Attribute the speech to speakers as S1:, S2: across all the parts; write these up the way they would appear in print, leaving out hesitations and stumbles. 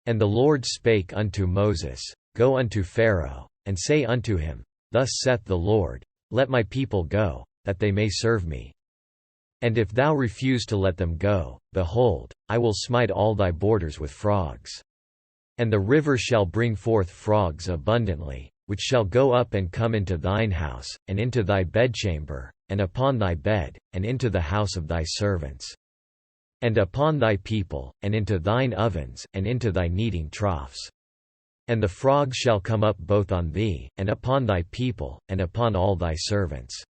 S1: And the Lord spake unto Moses, Go unto Pharaoh, and say unto him, Thus saith the Lord, Let my people go, that they may serve me. And if thou refuse to let them go, behold, I will smite all thy borders with frogs. And the river shall bring forth frogs abundantly, which shall go up and come into thine house, and into thy bedchamber, and upon thy bed, and into the house of thy servants, and upon thy people, and into thine ovens, and into thy kneading troughs. And the frogs shall come up both on thee, and upon thy people, and upon all thy servants.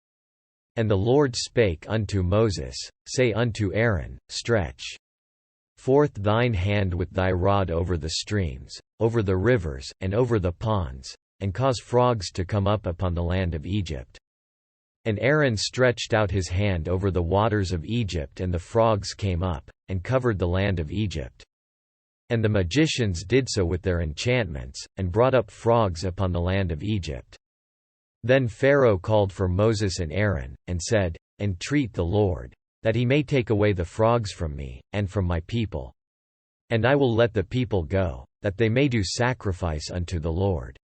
S1: And the Lord spake unto Moses, Say unto Aaron, Stretch forth thine hand with thy rod over the streams, over the rivers, and over the ponds, and cause frogs to come up upon the land of Egypt. And Aaron stretched out his hand over the waters of Egypt, and the frogs came up, and covered the land of Egypt. And the magicians did so with their enchantments, and brought up frogs upon the land of Egypt. Then Pharaoh called for Moses and Aaron, and said, Entreat the Lord, that he may take away the frogs from me, and from my people. And I will let the people go, that they may do sacrifice unto the Lord.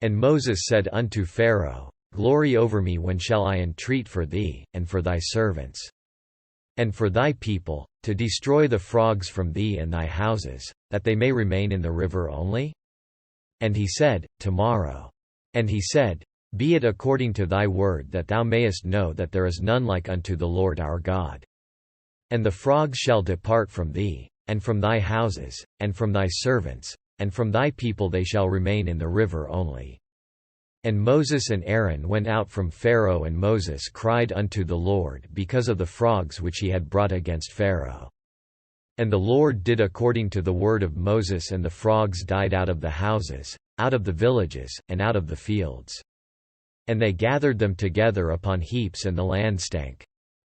S1: And Moses said unto Pharaoh, Glory over me, when shall I entreat for thee, and for thy servants, and for thy people, to destroy the frogs from thee and thy houses, that they may remain in the river only? And he said, Tomorrow. And he said, Be it according to thy word, that thou mayest know that there is none like unto the Lord our God. And the frogs shall depart from thee, and from thy houses, and from thy servants, and from thy people they shall remain in the river only. And Moses and Aaron went out from Pharaoh, and Moses cried unto the Lord because of the frogs which he had brought against Pharaoh. And the Lord did according to the word of Moses, and the frogs died out of the houses, out of the villages, and out of the fields. And they gathered them together upon heaps, and the land stank.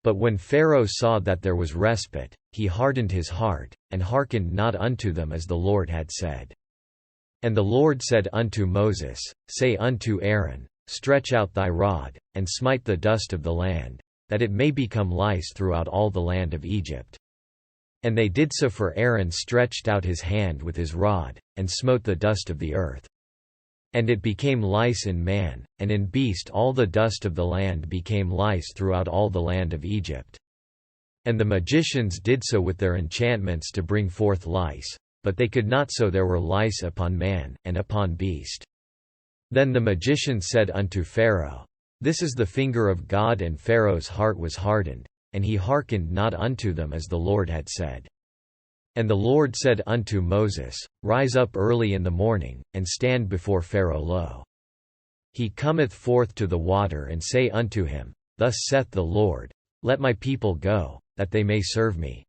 S1: But when Pharaoh saw that there was respite, he hardened his heart, and hearkened not unto them as the Lord had said. And the Lord said unto Moses, Say unto Aaron, Stretch out thy rod, and smite the dust of the land, that it may become lice throughout all the land of Egypt. And they did so, for Aaron stretched out his hand with his rod, and smote the dust of the earth. And it became lice in man, and in beast. All the dust of the land became lice throughout all the land of Egypt. And the magicians did so with their enchantments to bring forth lice, but they could not, so there were lice upon man, and upon beast. Then the magicians said unto Pharaoh, This is the finger of God. And Pharaoh's heart was hardened, and he hearkened not unto them as the Lord had said. And the Lord said unto Moses, Rise up early in the morning, and stand before Pharaoh. Lo, he cometh forth to the water, and say unto him, Thus saith the Lord, Let my people go, that they may serve me.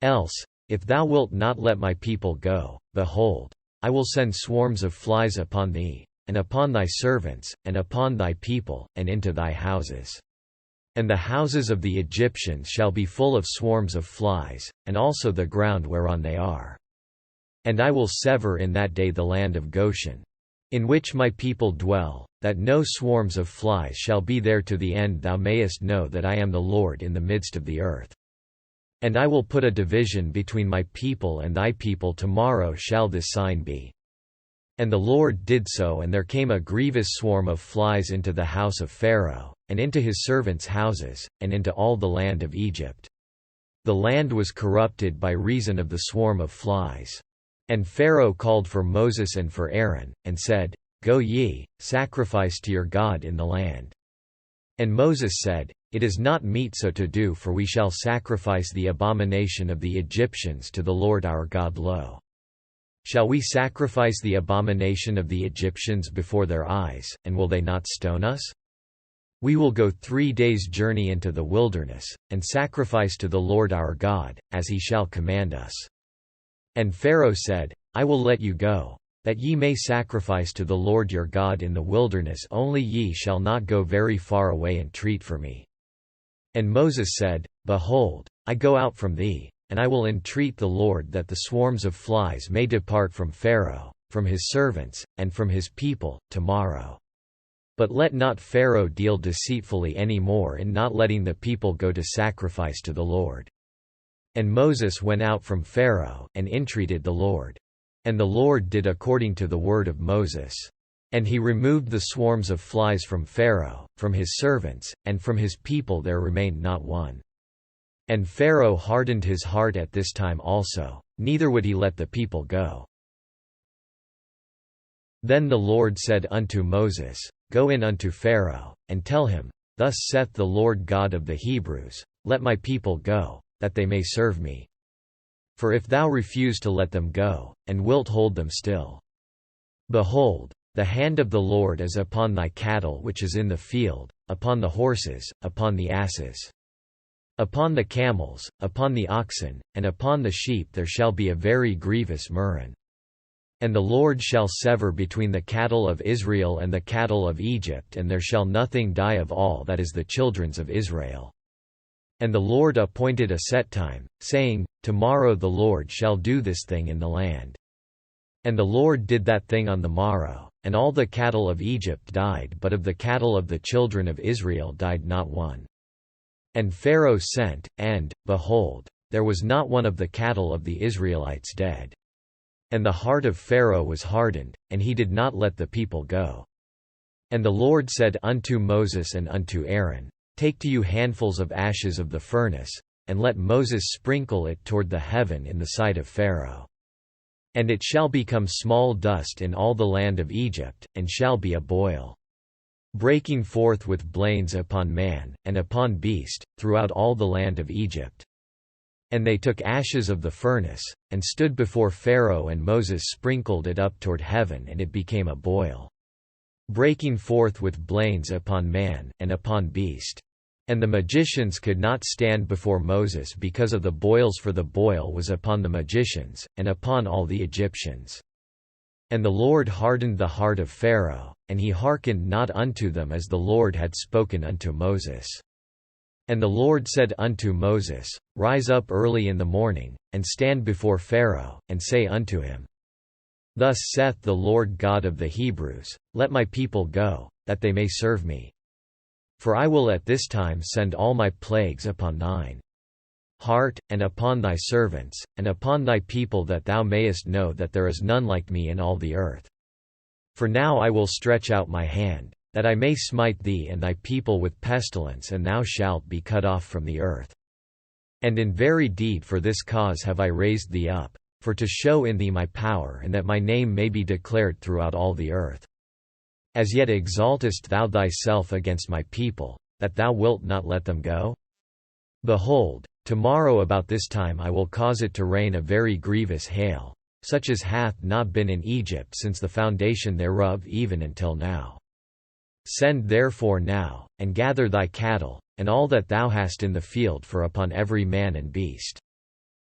S1: Else, if thou wilt not let my people go, behold, I will send swarms of flies upon thee, and upon thy servants, and upon thy people, and into thy houses. And the houses of the Egyptians shall be full of swarms of flies, and also the ground whereon they are. And I will sever in that day the land of Goshen, in which my people dwell, that no swarms of flies shall be there, to the end thou mayest know that I am the Lord in the midst of the earth. And I will put a division between my people and thy people. Tomorrow shall this sign be. And the Lord did so, and there came a grievous swarm of flies into the house of Pharaoh, and into his servants' houses, and into all the land of Egypt. The land was corrupted by reason of the swarm of flies. And Pharaoh called for Moses and for Aaron, and said, Go ye, sacrifice to your God in the land. And Moses said, It is not meet so to do, for we shall sacrifice the abomination of the Egyptians to the Lord our God. Lo, shall we sacrifice the abomination of the Egyptians before their eyes, and will they not stone us? We will go 3 days' journey into the wilderness, and sacrifice to the Lord our God, as he shall command us. And Pharaoh said, I will let you go, that ye may sacrifice to the Lord your God in the wilderness, only ye shall not go very far away and treat for me. And Moses said, Behold, I go out from thee, and I will entreat the Lord that the swarms of flies may depart from Pharaoh, from his servants, and from his people, tomorrow. But let not Pharaoh deal deceitfully any more in not letting the people go to sacrifice to the Lord. And Moses went out from Pharaoh, and entreated the Lord. And the Lord did according to the word of Moses. And he removed the swarms of flies from Pharaoh, from his servants, and from his people there remained not one. And Pharaoh hardened his heart at this time also, neither would he let the people go. Then the Lord said unto Moses, Go in unto Pharaoh, and tell him, Thus saith the Lord God of the Hebrews, Let my people go, that they may serve me. For if thou refuse to let them go, and wilt hold them still, behold, the hand of the Lord is upon thy cattle which is in the field, upon the horses, upon the asses, upon the camels, upon the oxen, and upon the sheep there shall be a very grievous murrain. And the Lord shall sever between the cattle of Israel and the cattle of Egypt, and there shall nothing die of all that is the children's of Israel. And the Lord appointed a set time, saying, Tomorrow the Lord shall do this thing in the land. And the Lord did that thing on the morrow, and all the cattle of Egypt died, but of the cattle of the children of Israel died not one. And Pharaoh sent, and, behold, there was not one of the cattle of the Israelites dead. And the heart of Pharaoh was hardened, and he did not let the people go. And the Lord said unto Moses and unto Aaron, Take to you handfuls of ashes of the furnace, and let Moses sprinkle it toward the heaven in the sight of Pharaoh. And it shall become small dust in all the land of Egypt, and shall be a boil, breaking forth with blains upon man, and upon beast, throughout all the land of Egypt. And they took ashes of the furnace, and stood before Pharaoh, and Moses sprinkled it up toward heaven, and it became a boil, breaking forth with blains upon man, and upon beast. And the magicians could not stand before Moses because of the boils, for the boil was upon the magicians, and upon all the Egyptians. And the Lord hardened the heart of Pharaoh, and he hearkened not unto them as the Lord had spoken unto Moses. And the Lord said unto Moses, Rise up early in the morning, and stand before Pharaoh, and say unto him, Thus saith the Lord God of the Hebrews, Let my people go, that they may serve me. For I will at this time send all my plagues upon thine heart, and upon thy servants, and upon thy people, that thou mayest know that there is none like me in all the earth. For now I will stretch out my hand, that I may smite thee and thy people with pestilence, and thou shalt be cut off from the earth. And in very deed for this cause have I raised thee up, for to show in thee my power, and that my name may be declared throughout all the earth. As yet exaltest thou thyself against my people, that thou wilt not let them go? Behold, tomorrow about this time I will cause it to rain a very grievous hail, such as hath not been in Egypt since the foundation thereof even until now. Send therefore now, and gather thy cattle, and all that thou hast in the field, for upon every man and beast,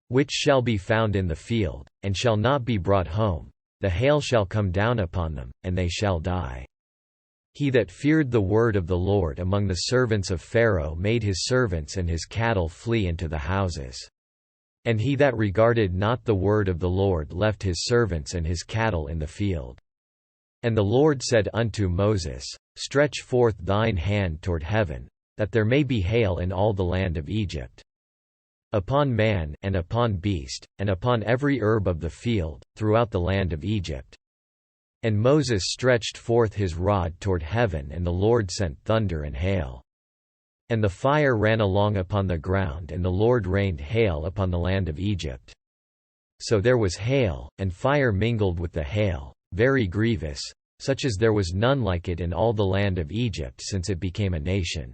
S1: which shall be found in the field, and shall not be brought home, the hail shall come down upon them, and they shall die. He that feared the word of the Lord among the servants of Pharaoh made his servants and his cattle flee into the houses. And he that regarded not the word of the Lord left his servants and his cattle in the field. And the Lord said unto Moses, Stretch forth thine hand toward heaven, that there may be hail in all the land of Egypt, upon man, and upon beast, and upon every herb of the field, throughout the land of Egypt. And Moses stretched forth his rod toward heaven, and the Lord sent thunder and hail. And the fire ran along upon the ground, and the Lord rained hail upon the land of Egypt. So there was hail, and fire mingled with the hail, very grievous, such as there was none like it in all the land of Egypt since it became a nation.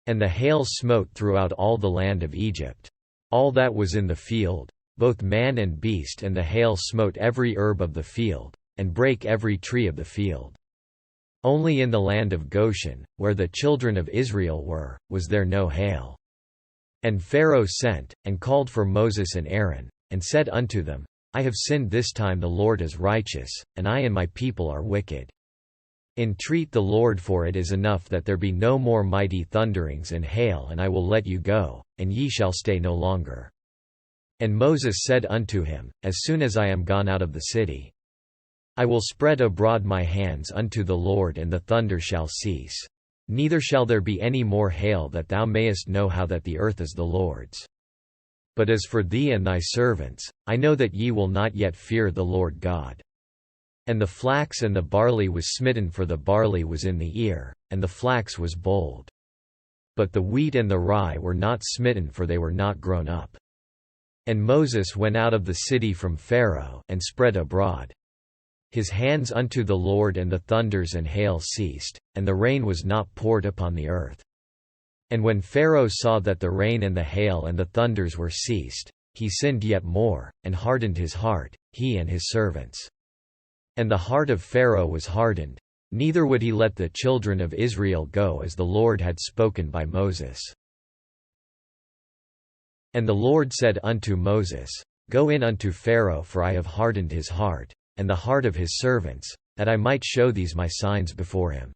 S1: And the hail smote throughout all the land of Egypt, all that was in the field, both man and beast, and the hail smote every herb of the field, and brake every tree of the field. Only in the land of Goshen, where the children of Israel were, was there no hail. And Pharaoh sent, and called for Moses and Aaron, and said unto them, I have sinned this time, the Lord is righteous, and I and my people are wicked. Entreat the Lord, for it is enough that there be no more mighty thunderings and hail, and I will let you go, and ye shall stay no longer. And Moses said unto him, As soon as I am gone out of the city, I will spread abroad my hands unto the Lord, and the thunder shall cease. Neither shall there be any more hail, that thou mayest know how that the earth is the Lord's. But as for thee and thy servants, I know that ye will not yet fear the Lord God. And the flax and the barley was smitten, for the barley was in the ear, and the flax was bold. But the wheat and the rye were not smitten, for they were not grown up. And Moses went out of the city from Pharaoh, and spread abroad his hands unto the Lord, and the thunders and hail ceased, and the rain was not poured upon the earth. And when Pharaoh saw that the rain and the hail and the thunders were ceased, he sinned yet more, and hardened his heart, he and his servants. And the heart of Pharaoh was hardened, neither would he let the children of Israel go, as the Lord had spoken by Moses. And the Lord said unto Moses, Go in unto Pharaoh, for I have hardened his heart, and the heart of his servants, that I might show these my signs before him.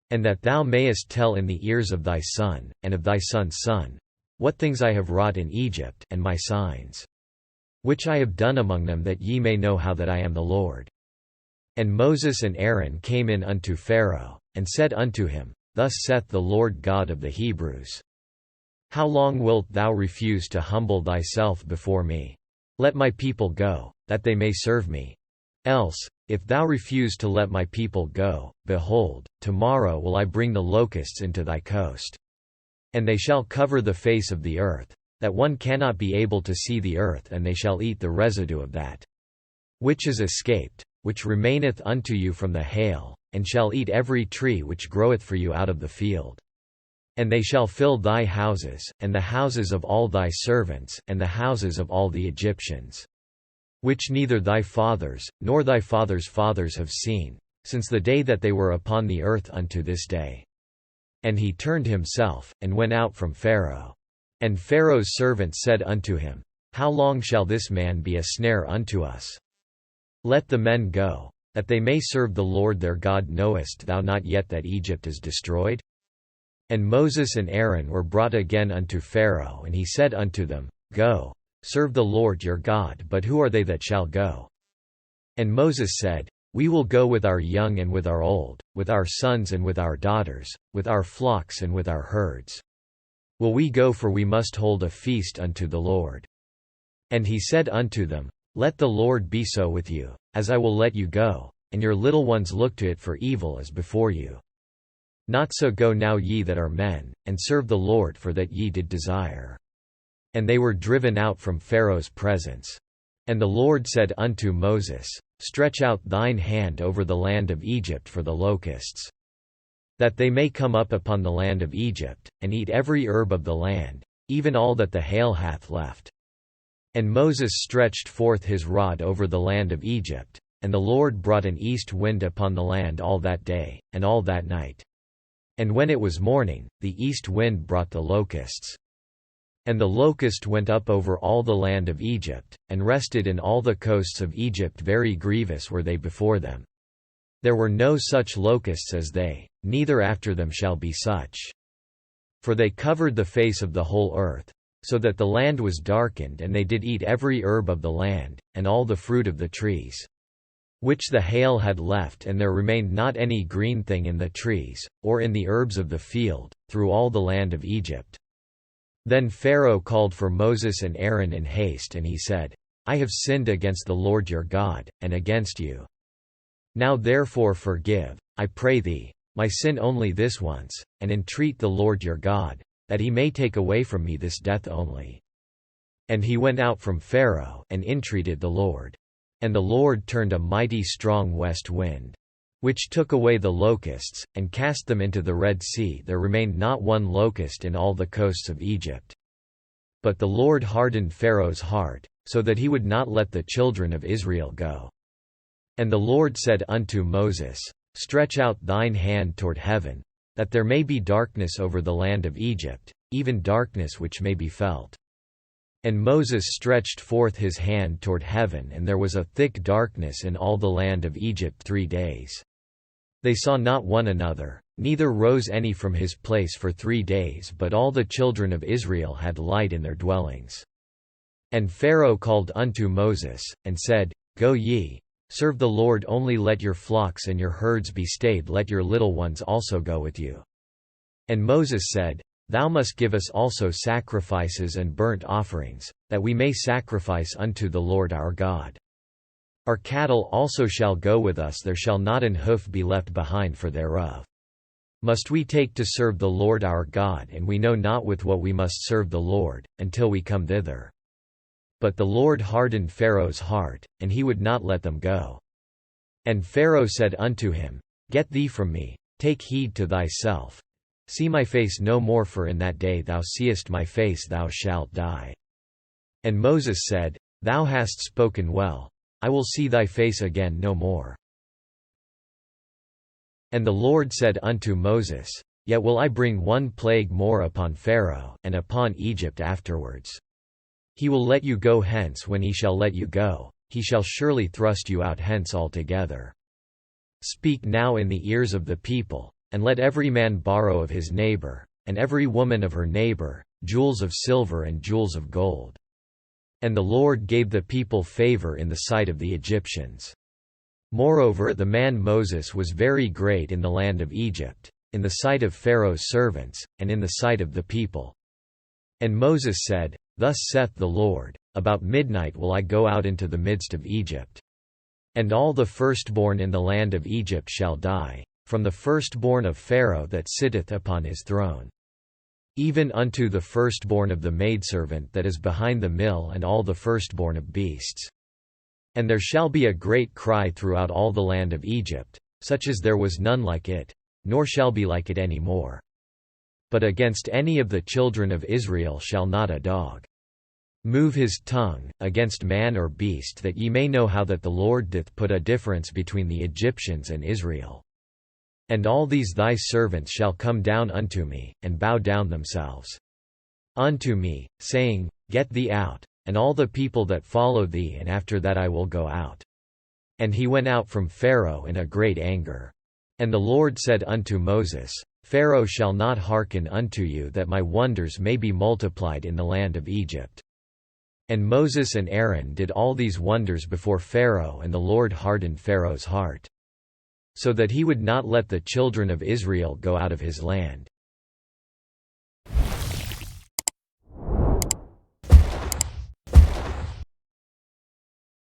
S1: And that thou mayest tell in the ears of thy son, and of thy son's son, what things I have wrought in Egypt, and my signs, which I have done among them, that ye may know how that I am the Lord. And Moses and Aaron came in unto Pharaoh, and said unto him, Thus saith the Lord God of the Hebrews, How long wilt thou refuse to humble thyself before me? Let my people go, that they may serve me. Else, if thou refuse to let my people go, behold, tomorrow will I bring the locusts into thy coast. And they shall cover the face of the earth, that one cannot be able to see the earth, and they shall eat the residue of that which is escaped, which remaineth unto you from the hail, and shall eat every tree which groweth for you out of the field. And they shall fill thy houses, and the houses of all thy servants, and the houses of all the Egyptians, which neither thy fathers, nor thy fathers' fathers have seen, since the day that they were upon the earth unto this day. And he turned himself, and went out from Pharaoh. And Pharaoh's servants said unto him, How long shall this man be a snare unto us? Let the men go, that they may serve the Lord their God. Knowest thou not yet that Egypt is destroyed? And Moses and Aaron were brought again unto Pharaoh, and he said unto them, Go, serve the Lord your God. But who are they that shall go? And Moses said, We will go with our young and with our old, with our sons and with our daughters, with our flocks and with our herds. Will we go, for we must hold a feast unto the Lord. And he said unto them, Let the Lord be so with you, as I will let you go, and your little ones look to it for evil as before you. Not so go now ye that are men, and serve the Lord, for that ye did desire. And they were driven out from Pharaoh's presence. And the Lord said unto Moses, Stretch out thine hand over the land of Egypt for the locusts, that they may come up upon the land of Egypt, and eat every herb of the land, even all that the hail hath left. And Moses stretched forth his rod over the land of Egypt, and the Lord brought an east wind upon the land all that day, and all that night. And when it was morning, the east wind brought the locusts. And the locust went up over all the land of Egypt, and rested in all the coasts of Egypt. Very grievous were they before them. There were no such locusts as they, neither after them shall be such. For they covered the face of the whole earth, so that the land was darkened, and they did eat every herb of the land, and all the fruit of the trees, which the hail had left, and there remained not any green thing in the trees, or in the herbs of the field, through all the land of Egypt. Then Pharaoh called for Moses and Aaron in haste, and he said, I have sinned against the Lord your God, and against you. Now therefore forgive, I pray thee, my sin only this once, and entreat the Lord your God, that he may take away from me this death only. And he went out from Pharaoh, and entreated the Lord. And the Lord turned a mighty strong west wind, which took away the locusts, and cast them into the Red Sea. There remained not one locust in all the coasts of Egypt. But the Lord hardened Pharaoh's heart, so that he would not let the children of Israel go. And the Lord said unto Moses, Stretch out thine hand toward heaven, that there may be darkness over the land of Egypt, even darkness which may be felt. And Moses stretched forth his hand toward heaven, and there was a thick darkness in all the land of Egypt 3 days. They saw not one another, neither rose any from his place for 3 days, but all the children of Israel had light in their dwellings. And Pharaoh called unto Moses, and said, Go ye, serve the Lord, only let your flocks and your herds be stayed, let your little ones also go with you. And Moses said, Thou must give us also sacrifices and burnt offerings, that we may sacrifice unto the Lord our God. Our cattle also shall go with us, there shall not an hoof be left behind for thereof. Must we take to serve the Lord our God, and we know not with what we must serve the Lord, until we come thither. But the Lord hardened Pharaoh's heart, and he would not let them go. And Pharaoh said unto him, Get thee from me, take heed to thyself. See my face no more, for in that day thou seest my face thou shalt die. And Moses said, Thou hast spoken well. I will see thy face again no more. And the Lord said unto Moses, Yet will I bring one plague more upon Pharaoh, and upon Egypt afterwards. He will let you go hence. When he shall let you go, he shall surely thrust you out hence altogether. Speak now in the ears of the people, and let every man borrow of his neighbor, and every woman of her neighbor, jewels of silver and jewels of gold. And the Lord gave the people favor in the sight of the Egyptians. Moreover, the man Moses was very great in the land of Egypt, in the sight of Pharaoh's servants, and in the sight of the people. And Moses said, Thus saith the Lord, About midnight will I go out into the midst of Egypt. And all the firstborn in the land of Egypt shall die, from the firstborn of Pharaoh that sitteth upon his throne, even unto the firstborn of the maidservant that is behind the mill, and all the firstborn of beasts. And there shall be a great cry throughout all the land of Egypt, such as there was none like it, nor shall be like it any more. But against any of the children of Israel shall not a dog move his tongue, against man or beast, that ye may know how that the Lord doth put a difference between the Egyptians and Israel. And all these thy servants shall come down unto me, and bow down themselves unto me, saying, Get thee out, and all the people that follow thee, and after that I will go out. And he went out from Pharaoh in a great anger. And the Lord said unto Moses, Pharaoh shall not hearken unto you, that my wonders may be multiplied in the land of Egypt. And Moses and Aaron did all these wonders before Pharaoh, and the Lord hardened Pharaoh's heart, so that he would not let the children of Israel go out of his land.